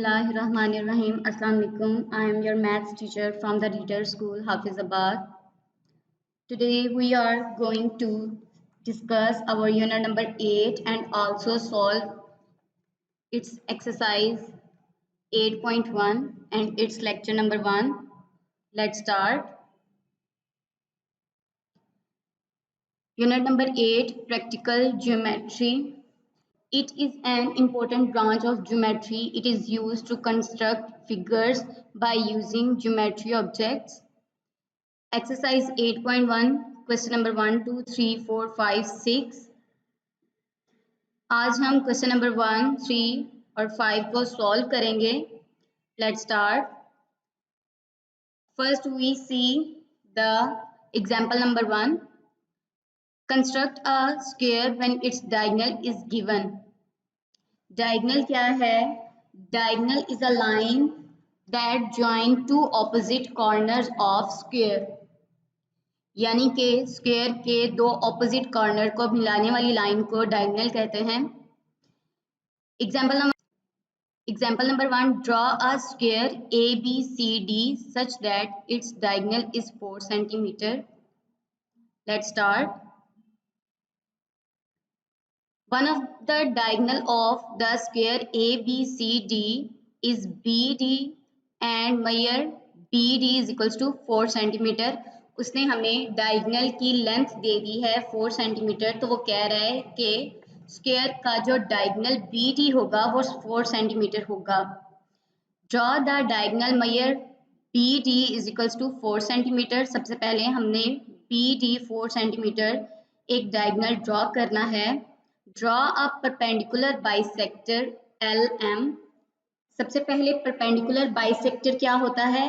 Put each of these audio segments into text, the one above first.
Bismillahirrahmanirrahim. Assalamu alaikum. I am your maths teacher from the Reader School, Hafizabad. Today we are going to discuss our unit number 8 and also solve its exercise 8.1 and its lecture number 1. Let's start. Unit number 8, Practical Geometry. It is an important branch of geometry. It is used to construct figures by using geometry objects. Exercise 8.1, question number 1, 2, 3, 4, 5, 6. आज हम question number 1, 3 और 5 को solve करेंगे. Let's start. First we see the example number 1. Construct a square when its diagonal is given. Diagonal क्या है? Diagonal is a line that join two opposite corners of square. यानी कि square के दो opposite corner को मिलाने वाली line को डायगोनल कहते हैं. Example number 1, draw a square ABCD such that it's diagonal is 4 centimetre. Let's start. One of the diagonal of the square ABCD is BD and measure BD is equals to 4 centimetre. उसने हमें diagonal की length दे दी है 4 centimetre. तो वो कह रहा है कि स्क्वायर का जो डायगोनल BD होगा वो 4 सेंटीमीटर होगा. Draw the diagonal measure BD is equals to 4 centimetre. सबसे पहले हमने BD 4 सेंटीमीटर एक डायगोनल ड्रॉ करना है. Draw a perpendicular bisector LM. सबसे पहले परपेंडिकुलर बाइसेक्टर क्या होता है?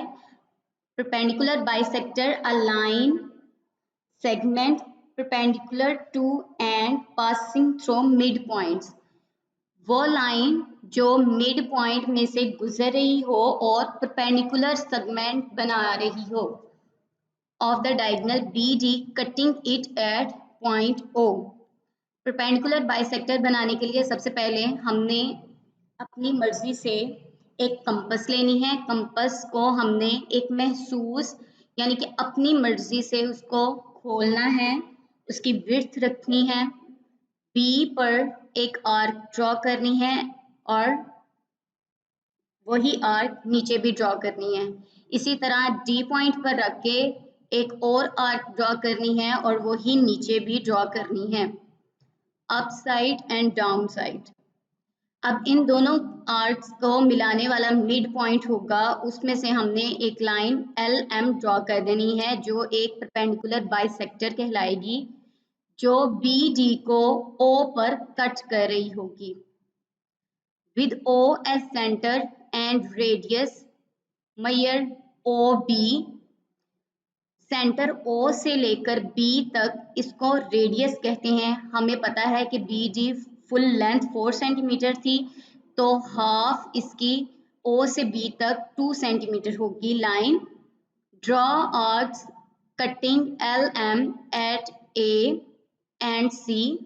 Perpendicular bisector a line segment perpendicular to and passing through midpoints. वो लाइन जो मिड पॉइंट में से गुजर रही हो और परपेंडिकुलर सेगमेंट बना रही हो of the diagonal BD cutting it at point O. Perpendicular bisector बनाने के लिए सबसे पहले हमने अपनी मर्जी से एक कंपस लेनी है. कंपस को हमने एक महसूस यानी कि अपनी मर्जी से उसको खोलना है. उसकी विड्थ रखनी है. B पर एक आर्क ड्रॉ करनी है और वही आर्क नीचे भी ड्रॉ करनी है. इसी तरह D पॉइंट पर रख के एक और आर्क ड्रॉ करनी है और वही नीचे भी ड्रॉ करनी है. Up side and down side. अब इन दोनों आर्क्स को मिलाने वाला मिड पॉइंट होगा. उसमें से हमने एक लाइन LM ड्रॉ कर देनी है जो एक परपेंडिकुलर बाइसेक्टर कहलाएगी जो BD को O पर कट कर रही होगी. With O as centre and radius measure OB. Centre O से लेकर B तक इसको रेडियस कहते हैं. हमें पता है कि BD फुल लेंथ 4 सेंटीमीटर थी तो हाफ इसकी O से B तक 2 सेंटीमीटर होगी line. Draw arcs cutting LM at A and C.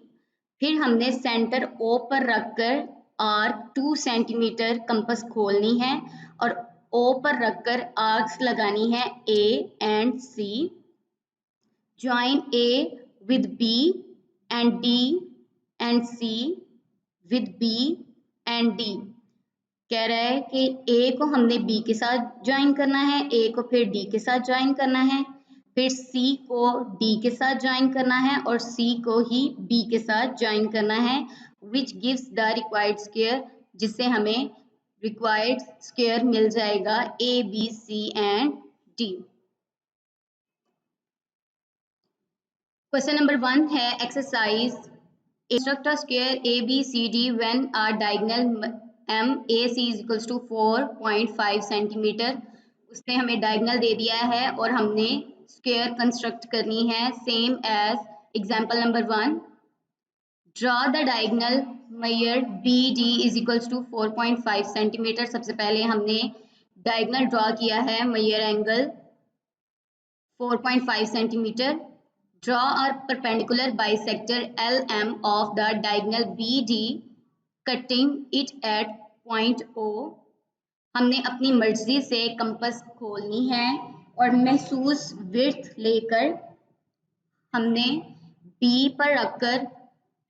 फिर हमने सेंटर O पर रखकर आर्क 2 सेंटीमीटर कंपस खोलनी है और O पर रखकर आर्क्स लगानी है A and C. Join A with B and D and C with B and D. कह रहा है कि A को हमने B के साथ ज्वाइन करना है, A को फिर D के साथ ज्वाइन करना है, फिर C को D के साथ ज्वाइन करना है और C को ही B के साथ ज्वाइन करना है. which gives the required square. जिससे हमें required square मिल जाएगा A, B, C and D. Question number 1 है exercise. Construct a square ABCD when a diagonal MAC is equals to 4.5 centimetre. उसने हमें डायगोनल दे दिया है और हमने स्क्वायर कंस्ट्रक्ट करनी है same as example number 1. Draw the diagonal measure BD is equals to 4.5 centimetre. सबसे पहले हमने डायगोनल ड्रॉ किया है measure angle 4.5 centimetre. Draw a perpendicular bisector LM of the diagonal BD, cutting it at point O. हमने अपनी मर्जी से compass खोलनी है और महसूस विड्थ लेकर हमने बी पर रखकर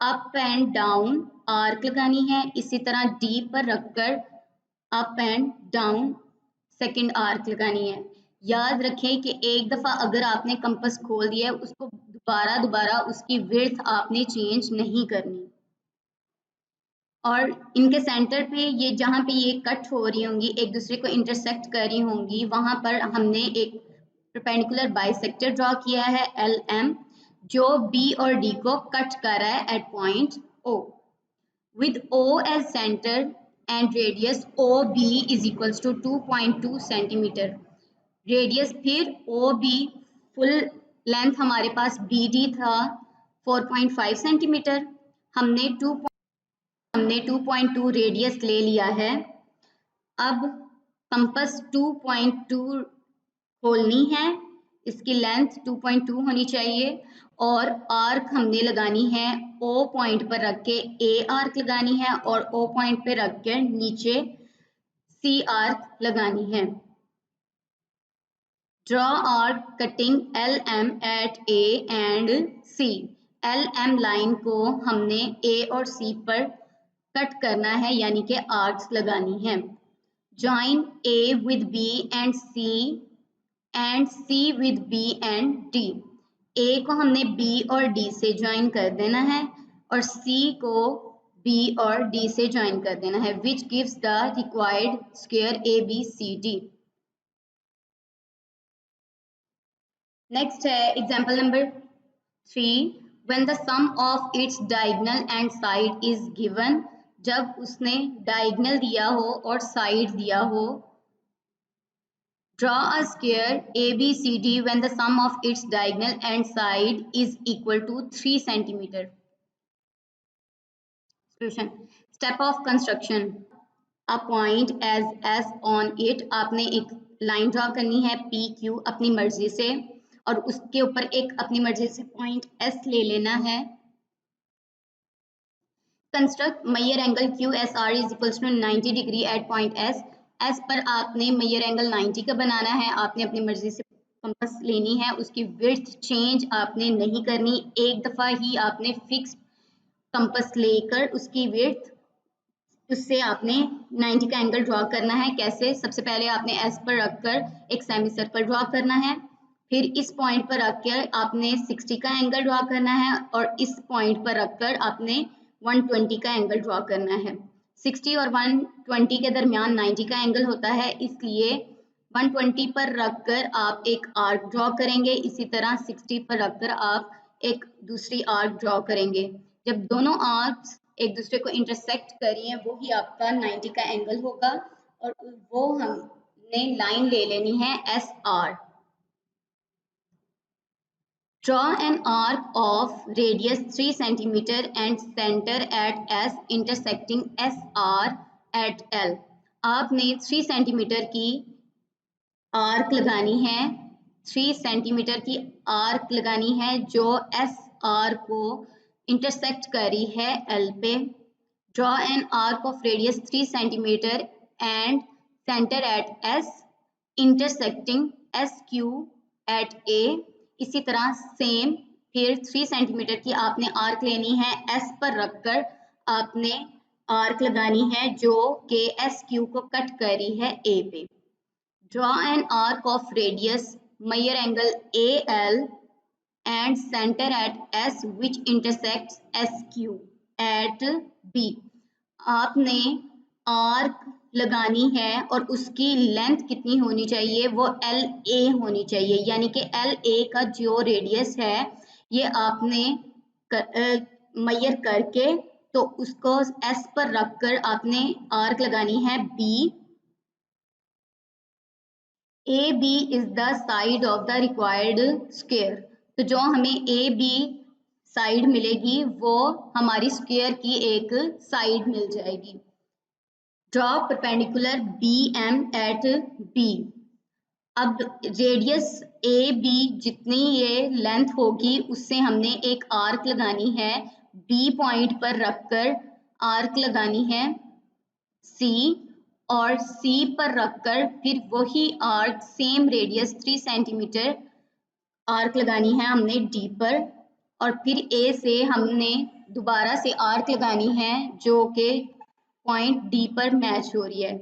अप एंड डाउन आर्क लगानी है। इसी तरह डी पर रखकर up and down second arc लगानी है। याद रखें कि एक दफ़ा अगर आपने कंपास खोल दिया है उसको दोबारा उसकी विड्थ आपने चेंज नहीं करनी। और इनके सेंटर पे ये जहाँ पे ये कट हो रही होंगी, एक दूसरे को इंटरसेक्ट कर रही होंगी, वहाँ पर हमने एक परपेंडिकुलर बाइसेक्टर ड्रॉ किया है LM, जो B और D को कट कर रहा है at point O with O as center and radius OB is equals to 2.2 centimetre. Radius फिर OB फुल लेंथ हमारे पास BD था 4.5 सेंटीमीटर। हमने 2.2 रेडियस ले लिया है। अब कंपास 2.2 खोलनी है, इसकी लेंथ 2.2 होनी चाहिए और आर्क हमने लगानी है O पॉइंट पर रख के A आर्क लगानी है और O पॉइंट पर रख के नीचे C आर्क लगानी है। Draw arc cutting LM at A and C। LM line को हमने A और C पर कट करना है, यानी कि आर्क्स लगानी है। Join A with B and C with B and D। A को हमने B और D से ज्वाइन कर देना है और C को B और D से ज्वाइन कर देना है, which gives the required square ABCD। Next है example number 3। when the sum of its diagonal and side is given, जब उसने डायगनल दिया हो और साइड दिया हो। draw a square ABCD when the sum of its diagonal and side is equal to 3 centimeter। solution step of construction a point as S on it। आपने एक line draw करनी है PQ अपनी मर्जी से और उसके ऊपर एक अपनी मर्जी से पॉइंट S ले लेना है। Construct measure angle QSR is equals to 90 degree at point S पर आपने मेजर एंगल 90 का बनाना है। आपने अपनी मर्जी से कंपास लेनी है, उसकी विड्थ चेंज आपने नहीं करनी, एक दफ़ा ही आपने फिक्स कंपास लेकर उसकी विड्थ उससे आपने 90 का एंगल ड्रॉ करना है। कैसे? सबसे पहले आपने S पर रखकर एक सेमी सर्कल ड्रॉ करना है, फिर इस पॉइंट पर रखकर आपने 60 का एंगल ड्रॉ करना है और इस पॉइंट पर रखकर आपने 120 का एंगल ड्रॉ करना है। 60 और 120 के दरमियान 90 का एंगल होता है, इसलिए 120 पर रखकर आप एक आर्क ड्रॉ करेंगे। इसी तरह 60 पर रखकर आप एक दूसरी आर्क ड्रॉ करेंगे। जब दोनों आर्क्स एक दूसरे को इंटरसेक्ट करिए वो ही आपका 90 का एंगल होगा और वो हमने लाइन ले लेनी है SR। Draw an arc of radius 3 cm and center at S intersecting SR at L। आपने 3 सेंटीमीटर की आर्क लगानी है, 3 सेंटीमीटर की आर्क लगानी है जो SR को इंटरसेक्ट करी है L पे। Draw an arc of radius 3 cm and center at S intersecting SQ at A। इसी तरह सेम फिर 3 सेंटीमीटर की आपने आर्क लेनी है, S पर रखकर आपने आर्क लगानी है जो कि SQ को कट करी है A पे। Draw an arc of radius measure angle AL and center at S which intersects SQ at B। आपने आर्क लगानी है और उसकी लेंथ कितनी होनी चाहिए? वो LA होनी चाहिए, यानी कि LA का जो रेडियस है ये आपने मेजर करके तो उसको S पर रखकर आपने आर्क लगानी है B। AB is the side of the required square। तो जो हमें AB साइड मिलेगी वो हमारी स्क्वायर की एक साइड मिल जाएगी। Draw perpendicular BM at B। अब रेडियस AB जितनी ये लेंथ होगी उससे हमने एक आर्क लगानी है, B पॉइंट पर रखकर आर्क लगानी है C और C पर रखकर फिर वही arc same radius 3 centimetre arc लगानी है हमने D पर, और फिर A से हमने दोबारा से आर्क लगानी है जो कि पॉइंट D पर मैच हो रही है।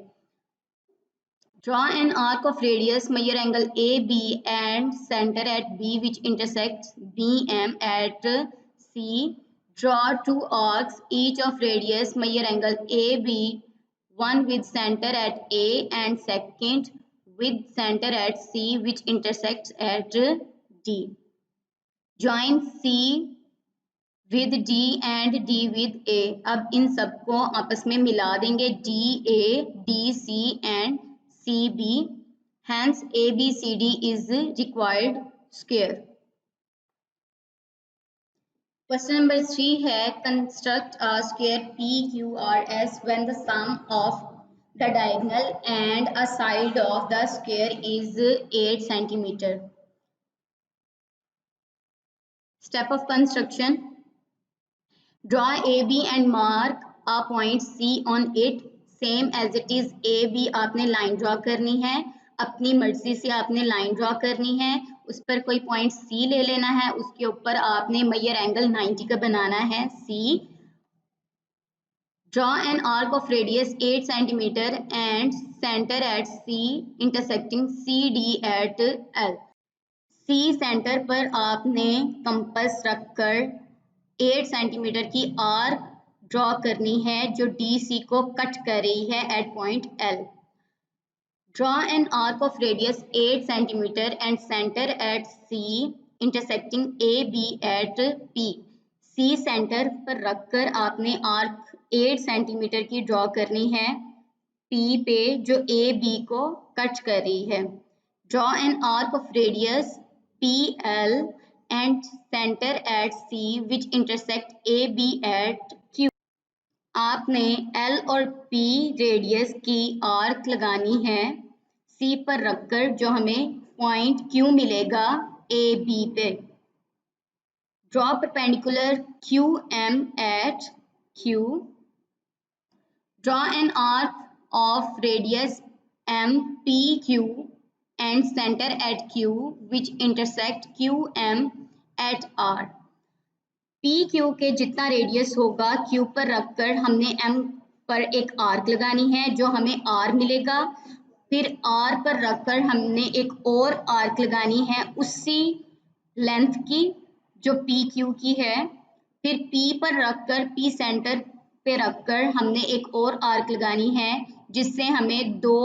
Draw an arc of radius, measure angle AB and center at B which intersects BM at C. Draw two arcs, each of radius, measure angle AB, one with center at A and second with center at C which intersects at D. Join C with D and D with A. अब इन सबको आपस में मिला देंगे, DA, DC and CB. Hence ABCD is required square. Question number 3 है construct a square PQRS when the sum of the diagonal and a side of the square is 8 centimeter. Step of construction. Draw AB and mark a point C on it. Same as it is A B आपने line draw करनी है, अपनी मर्जी से आपने line draw करनी है, उस पर कोई पॉइंट सी ले लेना है, उसके ऊपर आपने मेजर एंगल 90 का बनाना है C. Draw an arc of radius 8 centimetre and centre at C intersecting C D at L. C centre पर आपने कंपास रखकर 8 सेंटीमीटर की आर्क ड्रॉ करनी है जो DC को कट कर रही है at point L. Draw an arc of radius 8 centimeter and center at C intersecting AB at P. C centre पर रखकर आपने आर्क 8 सेंटीमीटर की ड्रॉ करनी है P पे जो AB को कट कर रही है. Draw an arc of radius PL and center at C which intersect AB at Q. आपने L और P रेडियस की आर्क लगानी है C पर रखकर जो हमें पॉइंट Q मिलेगा AB पे. Draw perpendicular QM at Q. Draw an arc of radius MPQ and center at Q which intersect QM at R. PQ के जितना रेडियस होगा Q पर रखकर हमने M पर एक आर्क लगानी है जो हमें R मिलेगा. फिर R पर रखकर हमने एक और आर्क लगानी है उसी लेंथ की जो PQ की है. फिर P पर रखकर P सेंटर पे रखकर हमने एक और आर्क लगानी है जिससे हमें दो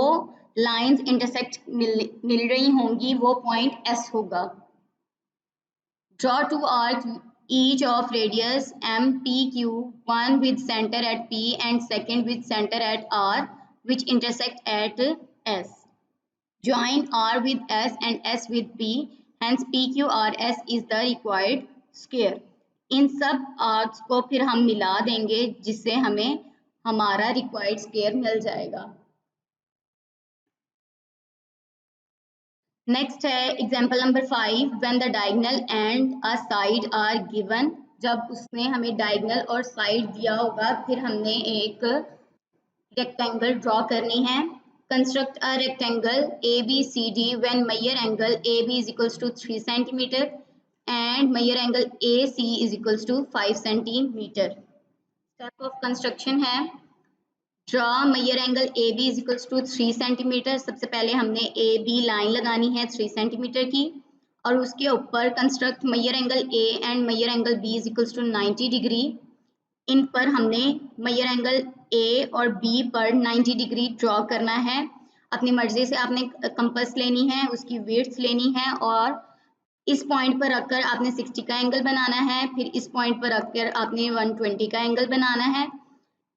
लाइंस इंटरसेक्ट मिल रही होंगी, वो पॉइंट S होगा. Draw two arcs each of radius MPQ, one with center at P and second with center at R, which intersect at S. Join R with S and S with P, hence PQRS is the required square. इन सब arcs को फिर हम मिला देंगे जिससे हमें हमारा required square मिल जाएगा. नेक्स्ट है example number 5. When the diagonal and a side are given. जब उसने हमें डायगोनल और साइड दिया होगा फिर हमने एक रेक्टेंगल ड्रॉ करनी है. Construct a rectangle ABCD when measure angle AB is equals to 3 centimetre and measure angle AC is equals to 5 centimetre. Step of construction है. Draw measure angle AB is equals to 3 centimetre. सबसे पहले हमने AB line लगानी है 3 centimetre की और उसके ऊपर construct measure angle A and measure angle B is equals to 90 degree. इन पर हमने मेजर एंगल A और B पर 90 डिग्री ड्रॉ करना है. अपनी मर्जी से आपने कंपास लेनी है, उसकी विड्थ लेनी है और इस पॉइंट पर रखकर आपने 60 का एंगल बनाना है. फिर इस पॉइंट पर रखकर आपने 120 का एंगल बनाना है.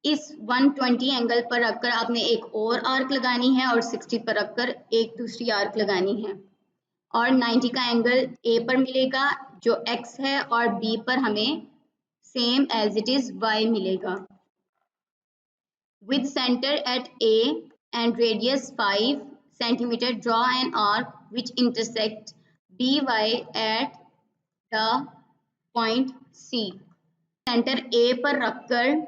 इस 120 एंगल पर रखकर आपने एक और आर्क लगानी है और 60 पर रखकर एक दूसरी आर्क लगानी है और 90 का एंगल A पर मिलेगा जो X है और B पर हमें same as it is Y मिलेगा. With center at A and radius 5 centimeter, draw an arc which intersects BY at the point C. Centre A पर रखकर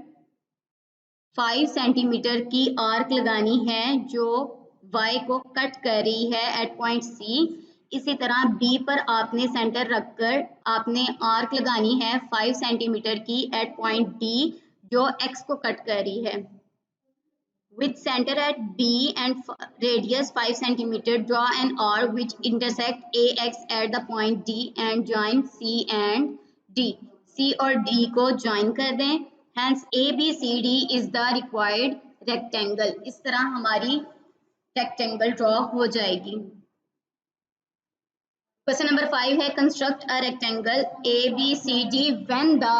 5 सेंटीमीटर की आर्क लगानी है जो y को कट कर रही है एट पॉइंट C। इसी तरह B पर आपने सेंटर रखकर आपने आर्क लगानी है 5 सेंटीमीटर की एट पॉइंट D जो x को कट कर रही है। With center at B and radius 5 centimeter, draw an arc which intersect AX at the point D and join C and D. C और D को join कर दें। Hence ABCD is the required rectangle. इस तरह हमारी rectangle draw हो जाएगी। Question number 5 है construct a rectangle ABCD when the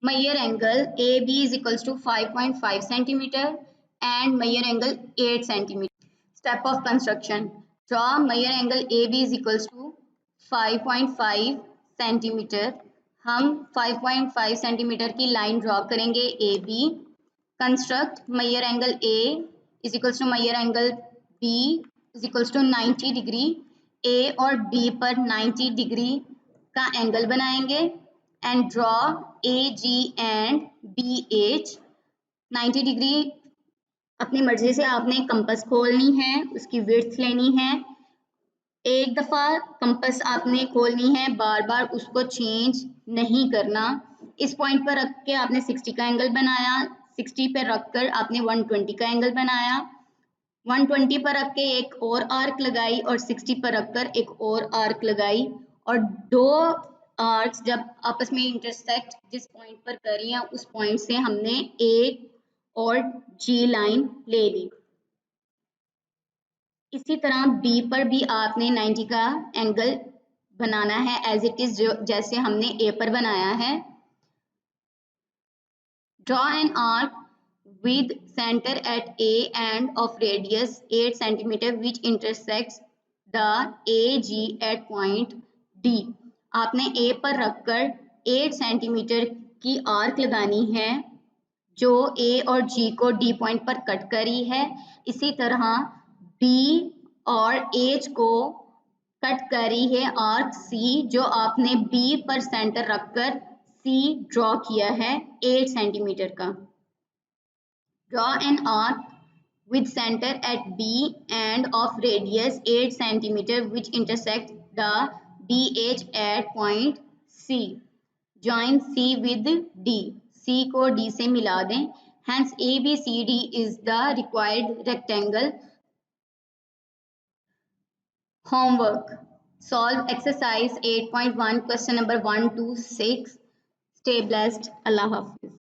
Meyer angle AB is equals to 5.5 centimeter and Meyer angle 8 centimeter. Step of construction. Draw Meyer angle AB is equals to 5.5 centimeter. हम 5.5 centimetre की line draw करेंगे AB. Construct Meyer angle A is equals to Meyer angle B is equals to 90 degree. A और B पर 90 degree का angle बनाएंगे and draw AG and BH। 90 degree अपनी मर्जी से आपने कंपास खोलनी है, उसकी विड्थ लेनी है। एक दफ़ा कंपास आपने खोलनी है, बार बार उसको चेंज नहीं करना। इस पॉइंट पर रख के आपने 60 का एंगल बनाया, 60 पर रखकर आपने 120 का एंगल बनाया, 120 पर रख के एक और आर्क लगाई और 60 पर रखकर एक और आर्क लगाई और दो आर्क्स जब आपस में इंटरसेक्ट जिस पॉइंट पर कर रही हैं उस पॉइंट से हमने ए और जी लाइन ले ली। इसी तरह बी पर भी आपने 90 का एंगल बनाना है एज इट इज जैसे हमने ए पर बनाया है। Draw an arc with center at A and of radius 8 cm which intersects the AG at point D. आपने A पर रखकर 8 सेंटीमीटर की आर्क लगानी है जो A और G को D पॉइंट पर कट करी है। इसी तरह B और H को कट करी है आर्क C जो आपने B पर सेंटर रखकर C ड्रॉ किया है 8 सेंटीमीटर का। Draw an arc with center at B and of radius 8 centimeter which intersect the BH at point C. Join C with D. C को D से मिला दें। Hence ABCD is the required rectangle. Homework. Solve exercise 8.1 question number 1 to 6. Stay blessed. Allah Hafiz.